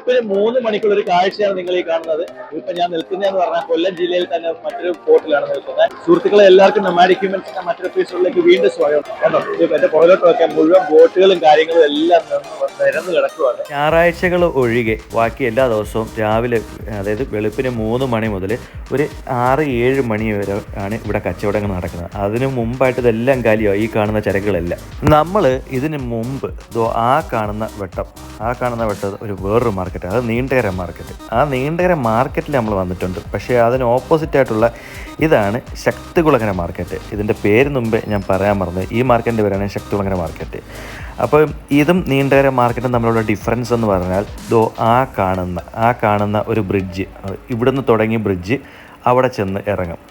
വെളുപ്പിന് 3 മണിക്കുള്ള ഒരു കാഴ്ചയാണ് നിങ്ങൾ ഈ കാണുന്നത്. ഇപ്പൊ ഞാൻ നിൽക്കുന്നതെന്ന് പറഞ്ഞാൽ കൊല്ലം ജില്ലയിൽ തന്നെ മറ്റൊരു പോർട്ടിലാണ് നിൽക്കുന്നത്. സുഹൃത്തുക്കളെ, എല്ലാവർക്കും നൊമാഡിക് ഹ്യൂമൻസിന്റെ മറ്റൊരു എപ്പിസോഡിലേക്ക് വീണ്ടും സ്വാഗതം. കണ്ടോ, എന്റെ പുറകോട്ട് വെക്കാൻ മുഴുവൻ ബോട്ടുകളും കാര്യങ്ങളും എല്ലാം നിരന്ന് കിടക്കുവാണ്. ഞായറാഴ്ചകൾ ഒഴികെ ബാക്കി എല്ലാ ദിവസവും രാവിലെ, അതായത് വെളുപ്പിന് 3 മണി മുതൽ ഒരു 6-7 മണി വരെ ആണ് ഇവിടെ കച്ചവടങ്ങൾ നടക്കുന്നത്. അതിനു മുമ്പായിട്ട് ഇതെല്ലാം കാലിയാവും, ഈ കാണുന്ന ചരക്കുകളെല്ലാം. നമ്മൾ ഇതിന് മുമ്പ് ആ കാണുന്ന വെട്ടം ഒരു വേറൊരു മാർക്കറ്റ്, അത് നീണ്ടകര മാർക്കറ്റ്. ആ നീണ്ടകര മാർക്കറ്റിൽ നമ്മൾ വന്നിട്ടുണ്ട്. പക്ഷേ അതിന് ഓപ്പോസിറ്റായിട്ടുള്ള ഇതാണ് ശക്തികുളങ്ങര മാർക്കറ്റ്. ഇതിൻ്റെ പേര് മുമ്പേ ഞാൻ പറയാൻ മറന്നു. ഈ മാർക്കറ്റിൻ്റെ പേരാണ് ശക്തികുളങ്ങര മാർക്കറ്റ്. അപ്പോൾ ഇതും നീണ്ടകര മാർക്കറ്റും തമ്മിലുള്ള ഡിഫറൻസ് എന്ന് പറഞ്ഞാൽ ആ കാണുന്ന ഒരു ബ്രിഡ്ജ്, ഇവിടുന്ന് തുടങ്ങി ബ്രിഡ്ജ് അവിടെ ചെന്ന് ഇറങ്ങും.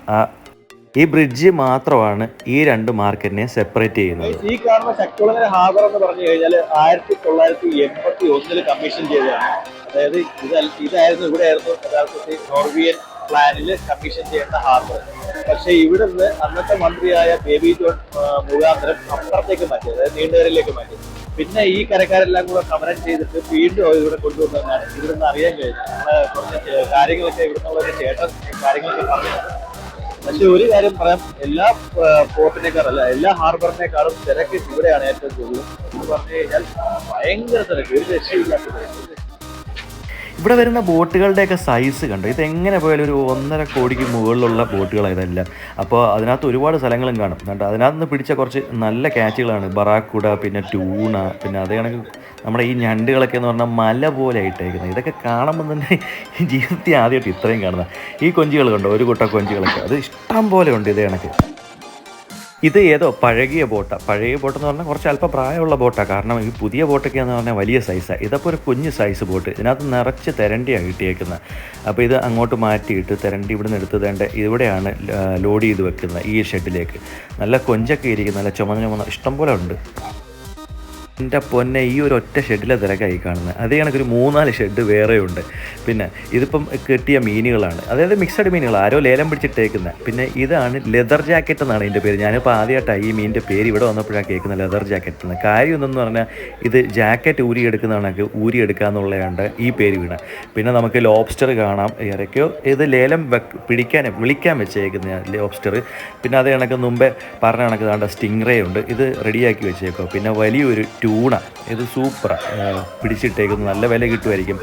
ഈ ബ്രിഡ്ജ് മാത്രമാണ് ഈ രണ്ട് മാർക്കറ്റിനെ സെപ്പറേറ്റ് ചെയ്യുന്നത്. ഈ കാണുന്ന ശക്തികുളങ്ങര ഹാർബർ എന്ന് പറഞ്ഞു കഴിഞ്ഞാൽ 1981 കമ്മീഷൻ ചെയ്തതാണ്. അതായത് ഇതായിരുന്നു യഥാർത്ഥത്തിൽ നോർവിയൻ പ്ലാനിൽ കമ്മീഷൻ ചെയ്യേണ്ട ഹാർബർ. പക്ഷേ ഇവിടെ നിന്ന് അന്നത്തെ മന്ത്രിയായ ബേബി ജോൺ മുഖാന്തരം അപ്പുറത്തേക്ക് മാറ്റി, അതായത് നീണ്ടകരയിലേക്ക് മാറ്റി. പിന്നെ ഈ കരക്കാരെല്ലാം കൂടെ സമരം ചെയ്തിട്ട് വീണ്ടും ഇവിടെ കൊണ്ടുവന്നതാണ് ഇവിടുന്ന് അറിയാൻ കഴിഞ്ഞത്. കുറച്ച് കാര്യങ്ങളൊക്കെ ഇവിടുന്ന് ചേട്ടൻ കാര്യങ്ങളൊക്കെ പറഞ്ഞത്. പക്ഷെ ഒരു കാര്യം പറയാം, എല്ലാ പോർട്ടിനേക്കാളല്ല, എല്ലാ ഹാർബറിനേക്കാളും തിരക്ക് ഇവിടെയാണ് ഏറ്റവും കൂടുതൽ. എന്ന് പറഞ്ഞു കഴിഞ്ഞാൽ ഭയങ്കര തിരക്ക്, ഒരു രക്ഷയില്ലാത്ത. ഇവിടെ വരുന്ന ബോട്ടുകളുടെയൊക്കെ സൈസ് കണ്ടോ, ഇതെങ്ങനെ പോയാലും ഒരു 1.5 കോടിക്ക് മുകളിലുള്ള ബോട്ടുകളാണ് ഇതെല്ലാം. അപ്പോൾ അതിനകത്ത് ഒരുപാട് സ്ഥലങ്ങളും കാണും. കണ്ടോ, അതിനകത്ത് നിന്ന് പിടിച്ച കുറച്ച് നല്ല ക്യാച്ചുകളാണ് ബറാക്കുട, പിന്നെ ട്യൂണ, പിന്നെ അതേ കണക്ക് നമ്മുടെ ഈ ഞണ്ടുകളൊക്കെ എന്ന് പറഞ്ഞാൽ മല പോലെ ആയിട്ടേക്കുന്നത്. ഇതൊക്കെ കാണുമ്പോൾ തന്നെ ജീവിതത്തിൽ ആദ്യമായിട്ട് ഇത്രയും കാണുന്നത്. ഈ കൊഞ്ചികൾ കണ്ടോ, ഒരു കൂട്ടം കൊഞ്ചികളൊക്കെ, അത് ഇഷ്ടം പോലെ ഉണ്ട് ഇതേ കണക്ക്. ഇത് ഏതോ പഴകിയ ബോട്ടെന്ന് പറഞ്ഞാൽ കുറച്ച് അല്പം പ്രായമുള്ള ബോട്ടാണ്. കാരണം ഈ പുതിയ ബോട്ടൊക്കെയാണെന്ന് പറഞ്ഞാൽ വലിയ സൈസാണ്. ഇതപ്പോൾ ഒരു കുഞ്ഞ് സൈസ് ബോട്ട്. ഇതിനകത്ത് നിറച്ച് തെരണ്ടിയാണ് കിട്ടിയേക്കുന്നത്. അപ്പോൾ ഇത് അങ്ങോട്ട് മാറ്റിയിട്ട് തെരണ്ടി ഇവിടുന്ന് എടുത്തതേണ്ട ഇവിടെയാണ് ലോഡ് ചെയ്ത് വെക്കുന്നത്, ഈ ഷെഡിലേക്ക്. നല്ല കൊഞ്ചൊക്കെ ഇരിക്കും, നല്ല ചുമന്ന ഇഷ്ടം പോലെ ഉണ്ട്. എൻ്റെ പൊന്നെ, ഈ ഒരു ഒറ്റ ഷെഡിലെ തിരക്കായി കാണുന്നത്. അതേ കണക്കൊരു 3-4 ഷെഡ് വേറെയുണ്ട്. പിന്നെ ഇതിപ്പം കിട്ടിയ മീനുകളാണ്, അതായത് മിക്സഡ് മീനുകൾ, ആരോ ലേലം പിടിച്ചിട്ടേക്കുന്നത്. പിന്നെ ഇതാണ് ലെതർ ജാക്കറ്റ് എന്നാണ് ഇതിൻ്റെ പേര്. ഞാനിപ്പോൾ ആദ്യമായിട്ടാണ് ഈ മീനിൻ്റെ പേര് ഇവിടെ വന്നപ്പോഴാണ് കേൾക്കുന്നത്, ലെതർ ജാക്കറ്റ് എന്ന്. കാര്യം എന്തെന്ന് പറഞ്ഞാൽ ഇത് ജാക്കറ്റ് ഊരിയെടുക്കുന്നതാണെങ്കിൽ ഊരിയെടുക്കുക എന്നുള്ളതാണ് ഈ പേര് വീണ. പിന്നെ നമുക്ക് ലോബ്സ്റ്റർ കാണാം, ഇറക്കോ ഇത് ലേലം വിളിക്കാൻ വെച്ചേക്കുന്ന ലോബ്സ്റ്റർ. പിന്നെ അതേ കണക്ക് മുമ്പേ പറഞ്ഞ കണക്ക് താണ്ട സ്റ്റിംഗ് ഉണ്ട്, ഇത് റെഡിയാക്കി വെച്ചേക്കോ. പിന്നെ വലിയൊരു ട്യൂണ, ഇത് സൂപ്പറാണ്, പിടിച്ചിട്ടേക്കുന്നത്, നല്ല വില കിട്ടുമായിരിക്കും.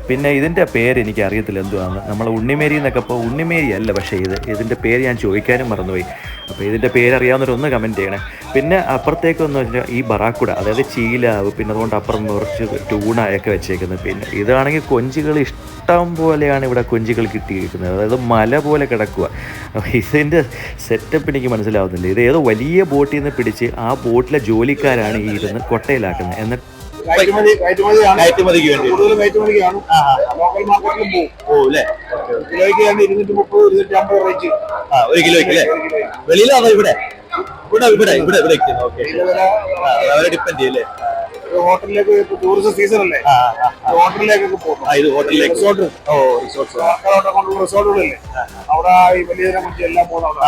പിന്നെ ഇതിൻ്റെ പേര് എനിക്ക് അറിയത്തില്ല എന്തുവാണ്. നമ്മൾ ഉണ്ണിമേരി എന്നൊക്കെ ഇപ്പോൾ ഉണ്ണിമേരി അല്ല, പക്ഷേ ഇതിൻ്റെ പേര് ഞാൻ ചോദിക്കാനും മറന്നുപോയി. അപ്പോൾ ഇതിൻ്റെ പേരറിയാവുന്നവരൊന്ന് കമൻറ്റ് ചെയ്യണേ. പിന്നെ അപ്പുറത്തേക്കെന്ന് വെച്ചാൽ ഈ ബറാക്കുട, അതായത് ചീലാവ്, പിന്നെ അതുകൊണ്ട് അപ്പുറം കുറച്ച് ട്യൂണയൊക്കെ വെച്ചേക്കുന്നത്. പിന്നെ ഇതാണെങ്കിൽ കൊഞ്ചുകൾ ഇഷ്ടം പോലെയാണ് ഇവിടെ കൊഞ്ചുകൾ കിട്ടിയിരിക്കുന്നത്, അതായത് മല പോലെ കിടക്കുക. ഇതിൻ്റെ സെറ്റപ്പ് എനിക്ക് മനസ്സിലാവുന്നില്ല. ഇത് ഏതോ വലിയ ബോട്ടിൽ നിന്ന് പിടിച്ച് ആ ബോട്ടിലെ ജോലിക്കാരാണ് ഈ ഇരുന്ന് കൊട്ടയിലാക്കുന്നത്. എന്നിട്ട് കയറ്റുമതിക്ക് വേണ്ടി കൂടുതലും കയറ്റുമതിക്കാണ്. ലോക്കൽ മാർക്കറ്റിലും പോകും അല്ലേ? കിലോയ്ക്ക് 230-250 റേറ്റ്. ഒരു കിലോയ്ക്ക് അല്ലേ? വെളിയിലാണോ ഇവിടെ? ഡിപ്പെൻഡ് ചെയ്യല്ലേ? ഹോട്ടലിലേക്ക് ടൂറിസ്റ്റ് സീസൺ അല്ലേ, ഹോട്ടലിലേക്കൊക്കെ പോകും. ഇത് ഹോട്ടലിലേക്ക് റിസോർട്ടുകളില്ലേ, അവിടെ ഈ വലിയ കൊഞ്ച് എല്ലാം പോകുന്ന.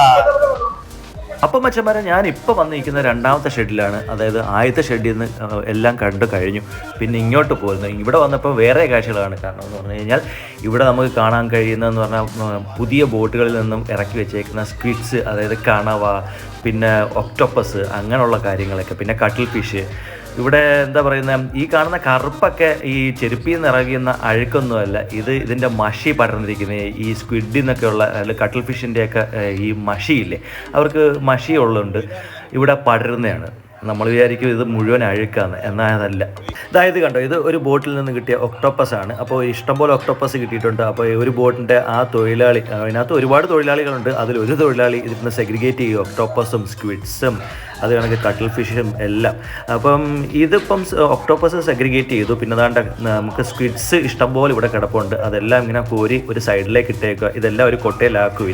അപ്പം മച്ചന്മാരെ, ഞാനിപ്പോൾ വന്നിരിക്കുന്ന 2ാമത്തെ ഷെഡിലാണ്. അതായത് ആദ്യത്തെ ഷെഡിൽ നിന്ന് എല്ലാം കണ്ടു കഴിഞ്ഞു. പിന്നെ ഇങ്ങോട്ട് പോരുന്നു. ഇവിടെ വന്നപ്പോൾ വേറെ കാഴ്ചകളാണ്. കാരണം എന്ന് പറഞ്ഞു കഴിഞ്ഞാൽ ഇവിടെ നമുക്ക് കാണാൻ കഴിയുന്നതെന്ന് പറഞ്ഞാൽ പുതിയ ബോട്ടുകളിൽ നിന്നും ഇറക്കി വെച്ചേക്കുന്ന സ്ക്വിഡ്സ്, അതായത് കണവ, പിന്നെ ഒക്ടോപ്പസ്, അങ്ങനെയുള്ള കാര്യങ്ങളൊക്കെ. പിന്നെ കട്ടിൽ ഫിഷ്. ഇവിടെ എന്താ പറയുന്നത്, ഈ കാണുന്ന കറുപ്പൊക്കെ ഈ ചെരുപ്പിൽ നിന്ന് ഇറങ്ങുന്ന അഴുക്കൊന്നുമല്ല, ഇതിൻ്റെ മഷി പടർന്നിരിക്കുന്നത് ഈ സ്ക്വിഡിൽ നിന്നൊക്കെയുള്ള, അല്ലെങ്കിൽ കട്ടിൽ ഫിഷിൻ്റെയൊക്കെ ഈ മഷിയില്ലേ, അവർക്ക് മഷിയുള്ളുണ്ട്, ഇവിടെ പടരുന്നതാണ്. നമ്മൾ വിചാരിക്കും ഇത് മുഴുവൻ അഴുക്കാന്ന്, എന്നാൽ അതല്ല. അതായത് കണ്ടോ, ഇത് ഒരു ബോട്ടിൽ നിന്ന് കിട്ടിയ ഒക്ടോപ്പസ് ആണ്. അപ്പോൾ ഇഷ്ടംപോലെ ഒക്ടോപ്പസ് കിട്ടിയിട്ടുണ്ട്. അപ്പോൾ ഒരു ബോട്ടിൻ്റെ ആ തൊഴിലാളി, അതിനകത്ത് ഒരുപാട് തൊഴിലാളികളുണ്ട്, അതിലൊരു തൊഴിലാളി ഇതിന് സെഗ്രിഗേറ്റ് ചെയ്യും ഒക്ടോപ്പസും സ്ക്വിഡ്സും അത് കണക്ക് കട്ടിൽ ഫിഷും എല്ലാം. അപ്പം ഇതിപ്പം ഒക്ടോപ്പസ് സെഗ്രിഗേറ്റ് ചെയ്തു. പിന്നെ അതാണ്ട് നമുക്ക് സ്ക്വിഡ്സ് ഇഷ്ടംപോലെ ഇവിടെ കിടപ്പുണ്ട്. അതെല്ലാം ഇങ്ങനെ കോരി ഒരു സൈഡിലേക്ക് ഇട്ടേക്കുക. ഇതെല്ലാം ഒരു കൊട്ടയിലാക്കും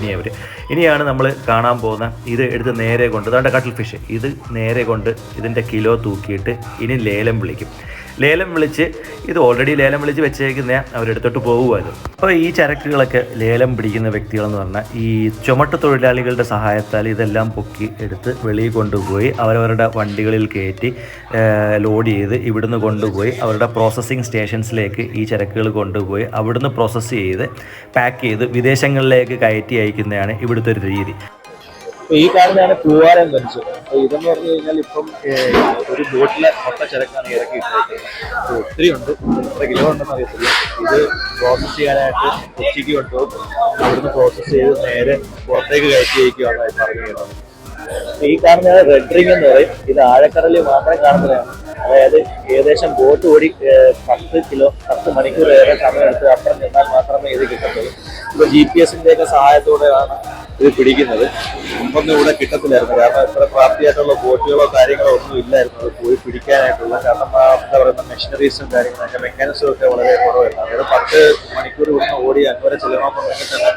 ഇനിയാണ് നമ്മൾ കാണാൻ പോകുന്ന. ഇത് എടുത്ത് നേരെ കൊണ്ട്, അതാണ്ട് കട്ടിൽ ഫിഷ്, ഇത് നേരെ കൊണ്ട് ഇതിൻ്റെ കിലോ തൂക്കിയിട്ട് ഇനി ലേലം വിളിക്കും. ലേലം വിളിച്ച് ഇത് ഓൾറെഡി ലേലം വിളിച്ച് വെച്ചേക്കുന്ന അവരെടുത്തോട്ട് പോകുമല്ലോ. അപ്പോൾ ഈ ചരക്കുകളൊക്കെ ലേലം പിടിക്കുന്ന വ്യക്തികളെന്ന് പറഞ്ഞാൽ ഈ ചുമട്ട് തൊഴിലാളികളുടെ സഹായത്താൽ ഇതെല്ലാം പൊക്കി എടുത്ത് വെളിയിൽ കൊണ്ടുപോയി അവരവരുടെ വണ്ടികളിൽ കയറ്റി ലോഡ് ചെയ്ത് ഇവിടുന്ന് കൊണ്ടുപോയി അവരുടെ പ്രോസസ്സിങ് സ്റ്റേഷൻസിലേക്ക് ഈ ചരക്കുകൾ കൊണ്ടുപോയി അവിടുന്ന് പ്രോസസ്സ് ചെയ്ത് പാക്ക് ചെയ്ത് വിദേശങ്ങളിലേക്ക് കയറ്റി അയക്കുന്നതാണ് ഇവിടുത്തെ ഒരു രീതി. ഈ കാണുന്നതാണ് പൂവാലൻ ബെഞ്ച്. ഇതെന്ന് പറഞ്ഞു കഴിഞ്ഞാൽ ഇപ്പം ഒരു ബോട്ടിലെ മൊത്ത ചരക്കാണ് ഇറക്കിയിട്ടിരിക്കുന്നത്. ഒത്തിരി ഉണ്ട്, എത്ര കിലോ ഉണ്ടെന്ന് അറിയത്തില്ല. ഇത് പ്രോസസ് ചെയ്യാനായിട്ട് കൊച്ചിക്ക് കൊണ്ടുപോകും, അവിടുന്ന് പ്രോസസ്സ് ചെയ്ത് നേരെ പുറത്തേക്ക് കയറ്റി അയക്കുകയാണ് പറഞ്ഞു കേട്ടത്. ഈ കാണുന്നതാണ് റെഡ് റിംഗ് എന്ന് പറയും. ഇത് ആഴക്കടലിൽ മാത്രം കാണുന്നതാണ്. അതായത് ഏകദേശം ബോട്ട് ഓടി 10 മണിക്കൂർ ഏറെ സമയമെടുത്ത് അപ്പുറം നിന്നാൽ മാത്രമേ ഇത് കിട്ടത്തുള്ളൂ. ഇപ്പോൾ GPS-ന്റെ ഒക്കെ സഹായത്തോടെയാണ് ഇത് പിടിക്കുന്നത്. മുമ്പൊന്നും ഇവിടെ കിട്ടത്തില്ലായിരുന്നു, കാരണം ഇത്ര പ്രാപ്തിയായിട്ടുള്ള ബോട്ടുകളോ കാര്യങ്ങളോ ഒന്നും ഇല്ലായിരുന്നു അത് പോയി പിടിക്കാനായിട്ടുള്ള. കാരണം എന്താ പറയുന്ന മെഷീനറീസും കാര്യങ്ങളും അതിന്റെ മെക്കാനിക്സും ഒക്കെ വളരെ കുറവായിരുന്നു. അതായത് 10 മണിക്കൂർ ഇവിടുന്ന് ഓടി അങ്ങോട്ട് ചെല്ലണമെന്നുണ്ടെങ്കിൽ തന്നെ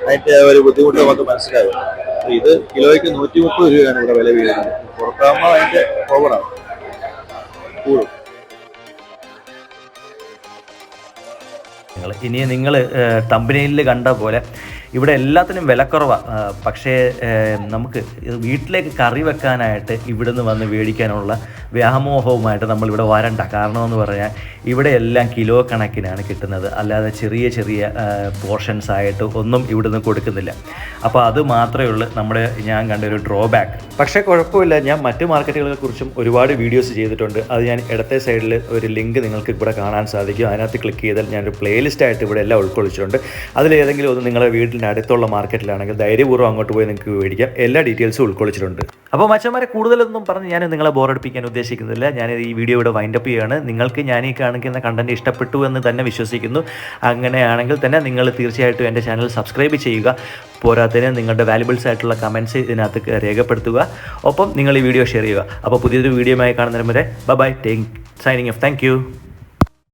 അതിന്റെ ഒരു ബുദ്ധിമുട്ട് നമുക്ക് മനസ്സിലാകും. ഇത് കിലോയ്ക്ക് 130 രൂപയാണ് ഇവിടെ വില വീഴുന്നത്. പുറത്താകുമ്പോൾ അതിന്റെ ഓവറാണ് കൂടും. ഇനി നിങ്ങൾ തമ്പനയിലിൽ കണ്ട പോലെ ഇവിടെ എല്ലാത്തിനും വിലക്കുറവാണ്. പക്ഷേ നമുക്ക് വീട്ടിലേക്ക് കറി വെക്കാനായിട്ട് ഇവിടുന്ന് വന്ന് മേടിക്കാനുള്ള വ്യാമോഹവുമായിട്ട് നമ്മളിവിടെ വരണ്ട. കാരണമെന്ന് പറഞ്ഞാൽ ഇവിടെ എല്ലാം കിലോ കണക്കിനാണ് കിട്ടുന്നത്, അല്ലാതെ ചെറിയ ചെറിയ പോർഷൻസ് ആയിട്ട് ഒന്നും ഇവിടുന്ന് കൊടുക്കുന്നില്ല. അപ്പോൾ അത് മാത്രമേ ഉള്ളൂ നമ്മുടെ ഞാൻ കണ്ട ഒരു ഡ്രോബാക്ക്. പക്ഷേ കുഴപ്പമില്ല, ഞാൻ മറ്റ് മാർക്കറ്റുകളെ കുറിച്ചും ഒരുപാട് വീഡിയോസ് ചെയ്തിട്ടുണ്ട്. അത് ഞാൻ ഇടത്തെ സൈഡിൽ ഒരു ലിങ്ക് നിങ്ങൾക്ക് ഇവിടെ കാണാൻ സാധിക്കും. അതിനകത്ത് ക്ലിക്ക് ചെയ്താൽ ഞാനൊരു പ്ലേലിസ്റ്റ് ആയിട്ട് ഇവിടെ എല്ലാം ഉൾക്കൊള്ളിച്ചിട്ടുണ്ട്. അതിലേതെങ്കിലും ഒന്ന് നിങ്ങളുടെ വീട്ടിൽ അടുത്തുള്ള മാർക്കറ്റിലാണെങ്കിൽ ധൈര്യപൂർവ്വം അങ്ങോട്ട് പോയി നിങ്ങൾക്ക് മേടിക്കാം. എല്ലാ ഡീറ്റെയിൽസും ഉൾക്കൊള്ളിച്ചിട്ടുണ്ട്. അപ്പോൾ മച്ചന്മാരെ കൂടുതലൊന്നും പറഞ്ഞ് ഞാൻ നിങ്ങളെ ബോറടിപ്പിക്കാൻ ഉദ്ദേശിക്കുന്നില്ല. ഞാൻ ഈ വീഡിയോ ഇവിടെ വൈൻഡപ്പ് ചെയ്യുകയാണ്. നിങ്ങൾക്ക് ഞാൻ ഈ കാണിക്കുന്ന കണ്ടന്റ് ഇഷ്ടപ്പെട്ടു എന്ന് തന്നെ വിശ്വസിക്കുന്നു. അങ്ങനെയാണെങ്കിൽ തന്നെ നിങ്ങൾ തീർച്ചയായിട്ടും എൻ്റെ ചാനൽ സബ്സ്ക്രൈബ് ചെയ്യുക. പോരാത്തതിന് നിങ്ങളുടെ വാല്യുബിൾസ് ആയിട്ടുള്ള കമൻറ്റ്സ് ഇതിനകത്ത് രേഖപ്പെടുത്തുക. ഒപ്പം നിങ്ങൾ ഈ വീഡിയോ ഷെയർ ചെയ്യുക. അപ്പോൾ പുതിയൊരു വീഡിയോയുമായി കാണുന്നതിന് വരെ bye, signing off. Thank U.